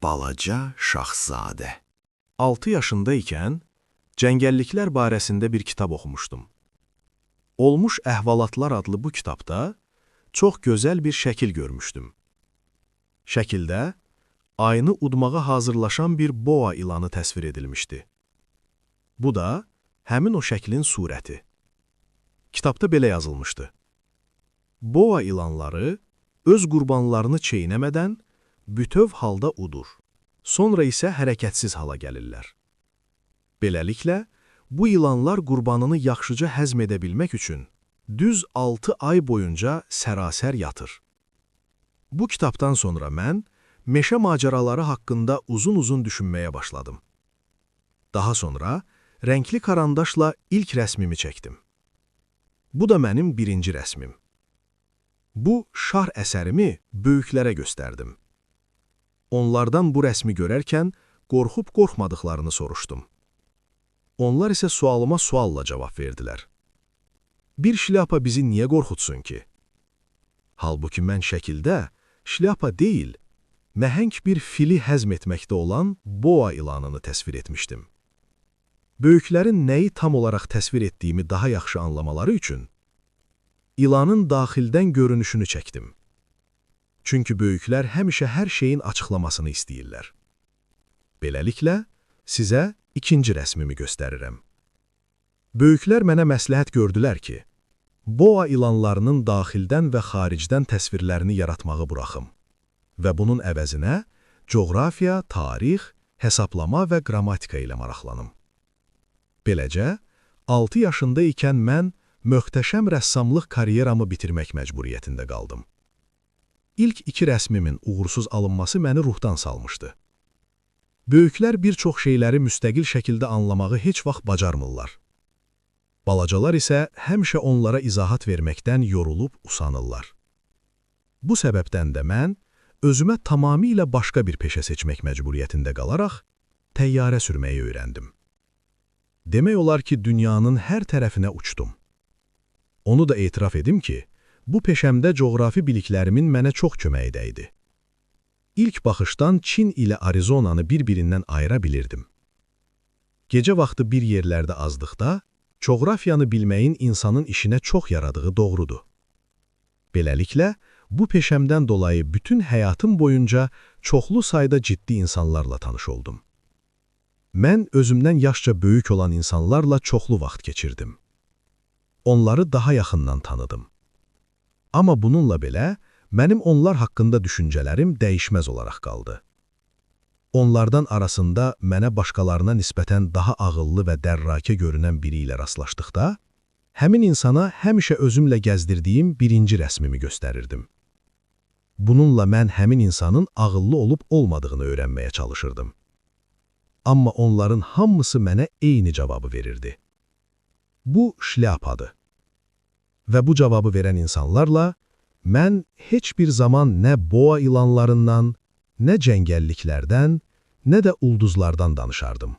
Balaca Şahzadə. 6 yaşındaykən cəngəlliklər barəsində bir kitab oxumuşdum. Olmuş əhvalatlar adlı bu kitabda çox gözəl bir şəkil görmüşdüm. Şəkildə ayını udmağa hazırlaşan bir boğa ilanı təsvir edilmişdi. Bu da həmin o şəklin surəti. Kitabda belə yazılmışdı. Boğa ilanları öz qurbanlarını çeynəmədən bütöv halda udur. Sonra isə hərəkətsiz hala gəlirlər. Beləliklə, bu ilanlar qurbanını yaxşıca həzm edə bilmək üçün düz 6 ay boyunca sərasər yatır. Bu kitabdan sonra mən meşə macəraları haqqında uzun-uzun düşünməyə başladım. Daha sonra rəngli karandaşla ilk rəsmimi çəkdim. Bu da mənim birinci rəsmim. Bu şah əsərimi böyüklərə göstərdim. Onlardan bu rəsmi görərkən qorxub-qorxmadıqlarını soruşdum. Onlar isə sualıma sualla cavab verdilər. Bir şlyapa bizi niyə qorxutsun ki? Halbuki mən şəkildə şlyapa deyil, nəhəng bir fili həzm etməkdə olan boğa ilanını təsvir etmişdim. Böyüklərin nəyi tam olaraq təsvir etdiyimi daha yaxşı anlamaları üçün ilanın daxildən görünüşünü çəkdim. Çünki böyüklər həmişə hər şeyin açıqlamasını istəyirlər. Beləliklə, sizə ikinci rəsmimi göstərirəm. Böyüklər mənə məsləhət gördülər ki, boğa ilanlarının daxildən və xaricdən təsvirlərini yaratmağı buraxım və bunun əvəzinə coğrafiya, tarix, hesablama və qrammatika ilə maraqlanım. Beləcə, 6 yaşında ikən mən möhtəşəm rəssamlıq karyeramı bitirmək məcburiyyətində qaldım. İlk 2 rəsmimin uğursuz alınması məni ruhdan salmışdı. Böyüklər bir çox şeyləri müstəqil şəkildə anlamağı heç vaxt bacarmırlar. Balacalar isə həmişə onlara izahat verməkdən yorulub usanırlar. Bu səbəbdən də mən özümə tamamilə başqa bir peşə seçmək məcburiyyətində qalaraq təyyarə sürməyi öyrəndim. Demək olar ki, dünyanın hər tərəfinə uçdum. Onu da etiraf edim ki, bu peşəmdə coğrafi biliklərimin mənə çox köməyi dəydi. İlk baxışdan Çin ilə Arizonanı bir-birindən ayıra bilirdim. Gecə vaxtı bir yerlərdə azdıqda, coğrafiyanı bilməyin insanın işinə çox yaradığı doğrudur. Beləliklə, bu peşəmdən dolayı bütün həyatım boyunca çoxlu sayda ciddi insanlarla tanış oldum. Mən özümdən yaşca böyük olan insanlarla çoxlu vaxt keçirdim. Onları daha yaxından tanıdım. Amma bununla belə, mənim onlar haqqında düşüncələrim dəyişməz olaraq qaldı. Onlardan arasında mənə başqalarına nisbətən daha ağıllı və dərrakə görünən biri ilə rastlaşdıqda, həmin insana həmişə özümlə gəzdirdiyim birinci rəsmimi göstərirdim. Bununla mən həmin insanın ağıllı olub-olmadığını öyrənməyə çalışırdım. Amma onların hamısı mənə eyni cavabı verirdi. Bu şlyapadır. Və bu cavabı verən insanlarla mən heç bir zaman nə boğa ilanlarından, nə cəngəlliklərdən, nə də ulduzlardan danışardım.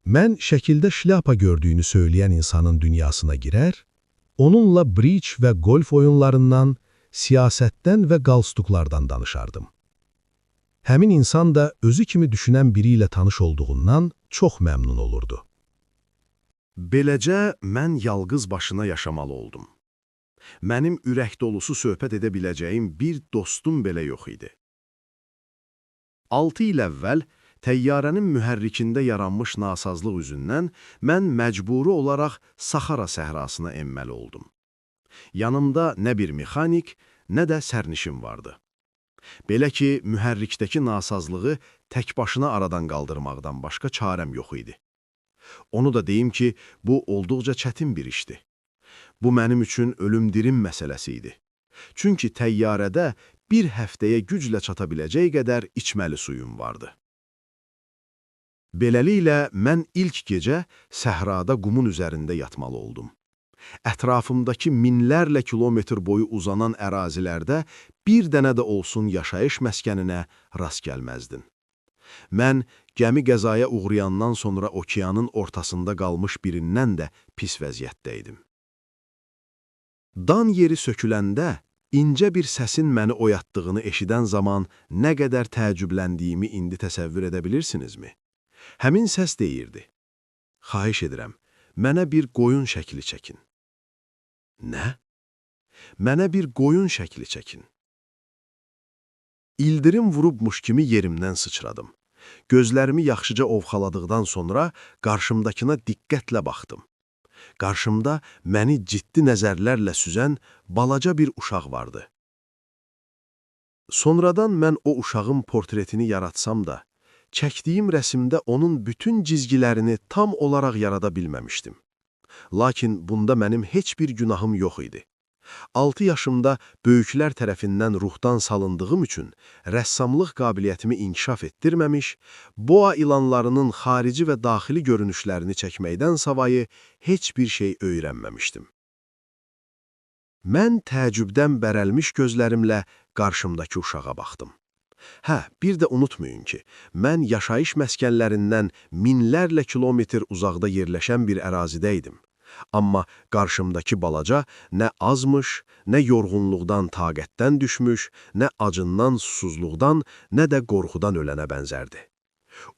Mən şəkildə şlyapa gördüyünü söyləyən insanın dünyasına girər, onunla bridge və golf oyunlarından, siyasətdən və qalstuklardan danışardım. Həmin insan da özü kimi düşünən biri ilə tanış olduğundan çox məmnun olurdu. Beləcə, mən yalqız başına yaşamalı oldum. Mənim ürək dolusu söhbət edə biləcəyim bir dostum belə yox idi. 6 il əvvəl təyyarənin mühərrikində yaranmış nasazlıq üzündən mən məcburi olaraq Saxara səhrasına enməli oldum. Yanımda nə bir mexanik, nə də sərnişin vardı. Belə ki, mühərrikdəki nasazlığı tək başına aradan qaldırmaqdan başqa çarəm yox idi. Onu da deyim ki, bu olduqca çətin bir işdi. Bu mənim üçün ölüm-dirim məsələsi idi. Çünki təyyarədə bir həftəyə güclə çata biləcək qədər içməli suyum vardı. Beləliklə, mən ilk gecə səhrada qumun üzərində yatmalı oldum. Ətrafımdakı minlərlə kilometr boyu uzanan ərazilərdə bir dənə də olsun yaşayış məskəninə rast gəlməzdin. Mən gəmi qəzaya uğrayandan sonra okeanın ortasında qalmış birindən də pis vəziyyətdə idim. Dan yeri söküləndə İncə bir səsin məni oyatdığını eşidən zaman nə qədər təəccübləndiyimi indi təsəvvür edə bilirsinizmi? Həmin səs deyirdi: "Xahiş edirəm, mənə bir qoyun şəkli çəkin." Nə? Mənə bir qoyun şəkli çəkin. İldirim vurubmuş kimi yerimdən sıçradım. Gözlərimi yaxşıca ovxaladıqdan sonra qarşımdakına diqqətlə baxdım. Qarşımda məni ciddi nəzərlərlə süzən balaca bir uşaq vardı. Sonradan mən o uşağın portretini yaratsam da, çəkdiyim rəsmdə onun bütün cizgilərini tam olaraq yarada bilməmişdim. Lakin bunda mənim heç bir günahım yox idi. 6 yaşımda böyüklər tərəfindən ruhdan salındığım üçün rəssamlıq qabiliyyətimi inkişaf etdirməmiş, boğa ilanlarının xarici və daxili görünüşlərini çəkməkdən savayı heç bir şey öyrənməmişdim. Mən təəccübdən bərəlmiş gözlərimlə qarşımdakı uşağa baxdım. Bir də unutmayın ki, mən yaşayış məskənlərindən minlərlə kilometr uzaqda yerləşən bir ərazidə idim. Amma qarşımdakı balaca nə azmış, nə yorğunluqdan taqətdən düşmüş, nə acından, susuzluqdan, nə də qorxudan ölənə bənzərdi.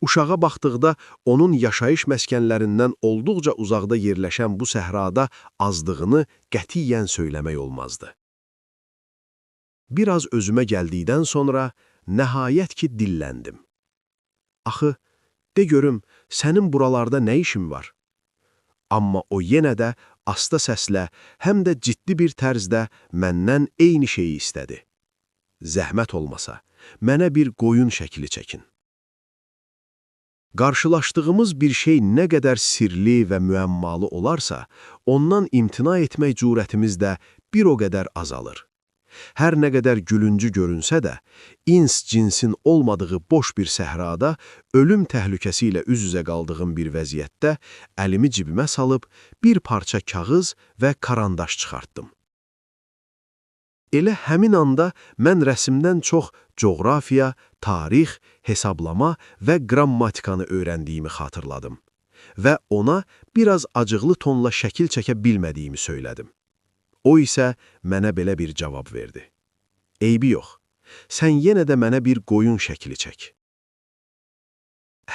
Uşağa baxdıqda onun yaşayış məskənlərindən olduqca uzaqda yerləşən bu səhrada azdığını qətiyyən söyləmək olmazdı. Biraz özümə gəldikdən sonra nəhayət ki dilləndim. "Axı, de görüm, sənin buralarda nə işin var?" Amma o yenə də asta səslə, həm də ciddi bir tərzdə məndən eyni şeyi istədi. "Zəhmət olmasa, mənə bir qoyun şəkli çəkin." Qarşılaşdığımız bir şey nə qədər sirli və müəmmalı olarsa, ondan imtina etmək cürətimiz də bir o qədər azalır. Hər nə qədər gülüncü görünsə də, ins cinsin olmadığı boş bir səhrada, ölüm təhlükəsi ilə üz-üzə qaldığım bir vəziyyətdə əlimi cibimə salıb bir parça kağız və karandaş çıxartdım. Elə həmin anda mən rəsmdən çox coğrafiya, tarix, hesablama və qrammatikanı öyrəndiyimi xatırladım və ona biraz acıqlı tonla şəkil çəkə bilmədiyimi söylədim. O isə mənə belə bir cavab verdi: "Eybi yox, sən yenə də mənə bir qoyun şəkli çək."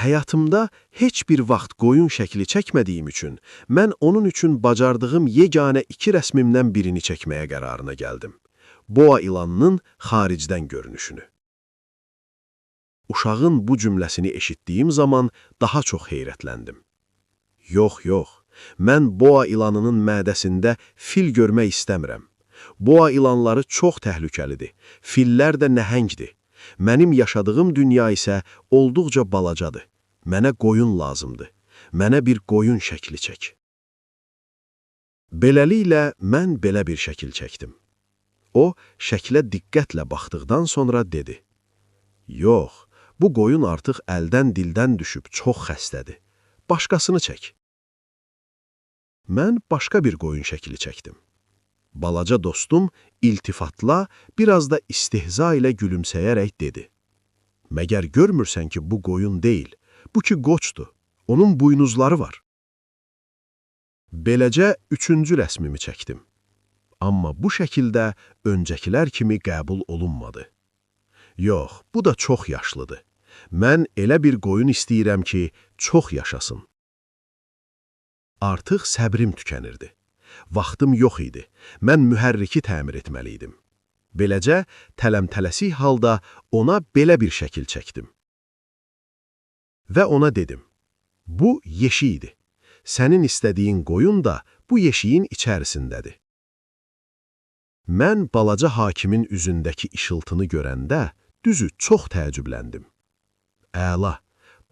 Həyatımda heç bir vaxt qoyun şəkli çəkmədiyim üçün, mən onun üçün bacardığım yeganə 2 rəsmimdən birini çəkməyə qərarına gəldim. Boğa ilanının xaricdən görünüşünü. Uşağın bu cümləsini eşitdiyim zaman daha çox heyrətləndim. Yox, mən boğa ilanının mədəsində fil görmək istəmirəm. Boğa ilanları çox təhlükəlidir, fillər də nəhəngdir. Mənim yaşadığım dünya isə olduqca balacadır. Mənə qoyun lazımdır. Mənə bir qoyun şəkli çək. Beləliklə, mən belə bir şəkil çəkdim. O, şəklə diqqətlə baxdıqdan sonra dedi: "Yox, bu qoyun artıq əldən dildən düşüb çox xəstədir. Başqasını çək." Mən başqa bir qoyun şəkli çəkdim. Balaca dostum iltifatla, biraz da istehza ilə gülümsəyərək dedi: "Məgər görmürsən ki, bu qoyun deyil, bu ki qoçdur, onun buynuzları var." Beləcə 3-cü rəsmimi çəkdim. Amma bu şəkildə öncəkilər kimi qəbul olunmadı. Yox, bu da çox yaşlıdır. Mən elə bir qoyun istəyirəm ki, çox yaşasın. Artıq səbrim tükənirdi. Vaxtım yox idi. Mən mühərriki təmir etməliydim. Beləcə, tələm-tələsik halda ona belə bir şəkil çəkdim. Və ona dedim: "Bu yeşikdir. Sənin istədiyin qoyun da bu yeşiyin içərisindədir." Mən balaca hakimin üzündəki işıltını görəndə, düzü çox təəccübləndim. "Əla,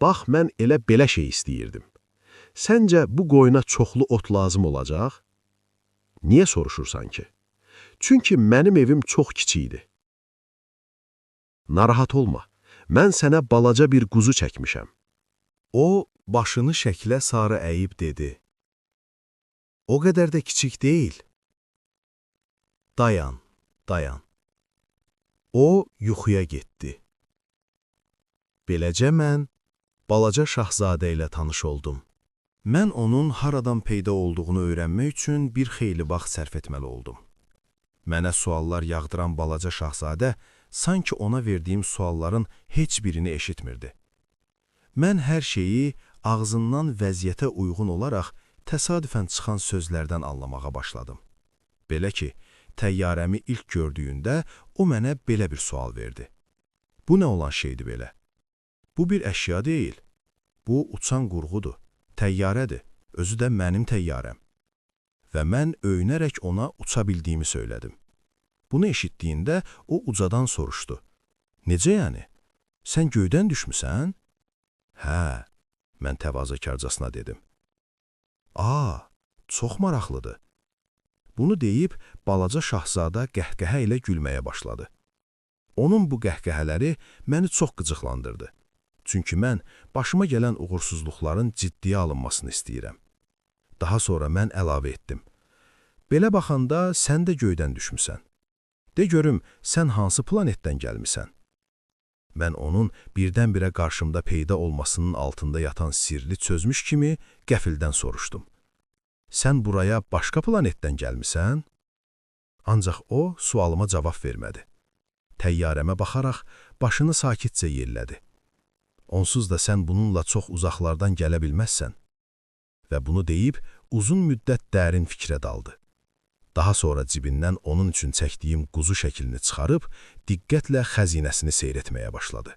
bax mən elə belə şey istəyirdim. Səncə bu qoyuna çoxlu ot lazım olacaq?" "Niyə soruşursan ki?" "Çünki mənim evim çox kiçikdir." "Narahat olma, mən sənə balaca bir quzu çəkmişəm." O, başını şəklə sarı əyib dedi: "O qədər də kiçik deyil." Dayan. O, yuxuya getdi. Beləcə mən balaca şahzadə ilə tanış oldum. Mən onun haradan peyda olduğunu öyrənmək üçün bir xeyli vaxt sərf etməli oldum. Mənə suallar yağdıran balaca şahzadə sanki ona verdiyim sualların heç birini eşitmirdi. Mən hər şeyi ağzından vəziyyətə uyğun olaraq təsadüfən çıxan sözlərdən anlamağa başladım. Belə ki, təyyarəmi ilk gördüyündə o mənə belə bir sual verdi. Bu nə olan şeydir belə? Bu bir əşya deyil. Bu uçan qurğudur, təyyarədir, özü də mənim təyyarəm. Və mən öyünərək ona uça bildiyimi söylədim. Bunu eşitdiyində o ucadan soruşdu. Necə yəni? Sən göydən düşmüsən? Hə, mən təvazökarcasına dedim. Çox maraqlıdır. Bunu deyib, balaca şahzadə qəhqəhə ilə gülməyə başladı. Onun bu qəhqəhələri məni çox qıcıqlandırdı. Çünki mən başıma gələn uğursuzluqların ciddiyə alınmasını istəyirəm. Daha sonra mən əlavə etdim. Belə baxanda sən də göydən düşmüsən. De görüm, sən hansı planetdən gəlmisən? Mən onun birdən-birə qarşımda peyda olmasının altında yatan sirri çözmüş kimi qəfildən soruşdum. Sən buraya başqa planetdən gəlmisən? Ancaq o sualıma cavab vermədi. Təyyarəmə baxaraq başını sakitcə yellədi. Onsuz da sən bununla çox uzaqlardan gələ bilməzsən. Və bunu deyib uzun müddət dərin fikrə daldı. Daha sonra cibindən onun üçün çəkdiyim quzu şəklini çıxarıb, diqqətlə xəzinəsini seyr etməyə başladı.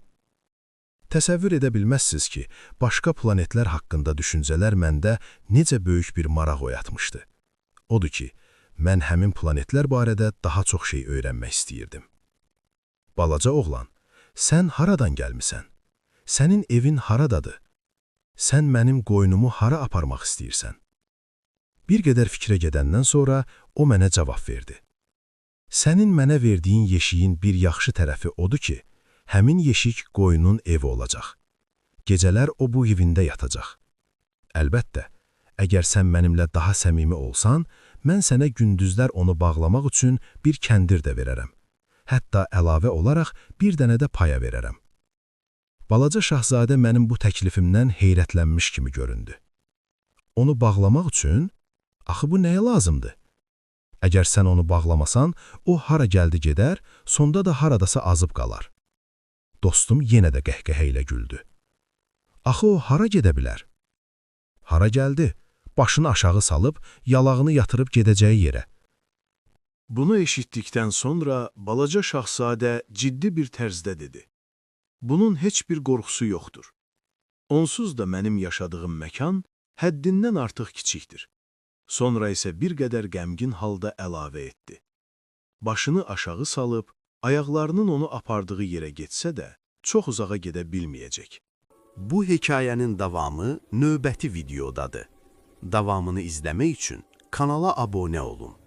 Təsəvvür edə bilməzsiniz ki, başqa planetlər haqqında düşüncələr məndə necə böyük bir maraq oyatmışdı. Odur ki, mən həmin planetlər barədə daha çox şey öyrənmək istəyirdim. Balaca oğlan, sən haradan gəlmisən? Sənin evin haradadır? Sən mənim qoynumu hara aparmaq istəyirsən? Bir qədər fikrə gedəndən sonra o mənə cavab verdi. Sənin mənə verdiyin yeşiyin bir yaxşı tərəfi odur ki, həmin yeşik qoyunun evi olacaq. Gecələr o bu evində yatacaq. Əlbəttə, əgər sən mənimlə daha səmimi olsan, mən sənə gündüzlər onu bağlamaq üçün bir kəndir də verərəm. Hətta əlavə olaraq bir dənə də paya verərəm. Balaca şahzadə mənim bu təklifimdən heyrətlənmiş kimi göründü. Onu bağlamaq üçün? Axı bu nəyə lazımdır? Əgər sən onu bağlamasan, o hara gəldi gedər, sonda da haradasa azıb qalar. Dostum yenə də qəhqəhə ilə güldü. Axı o hara gedə bilər? Hara gəldi? Başını aşağı salıb, yalağını yatırıb gedəcəyi yerə. Bunu eşitdikdən sonra balaca şahzadə ciddi bir tərzdə dedi. Bunun heç bir qorxusu yoxdur. Onsuz da mənim yaşadığım məkan həddindən artıq kiçikdir. Sonra isə bir qədər qəmgin halda əlavə etdi. Başını aşağı salıb, ayaqlarının onu apardığı yerə getsə də, çox uzağa gedə bilməyəcək. Bu hekayənin davamı növbəti videodadır. Davamını izləmək üçün kanala abunə olun.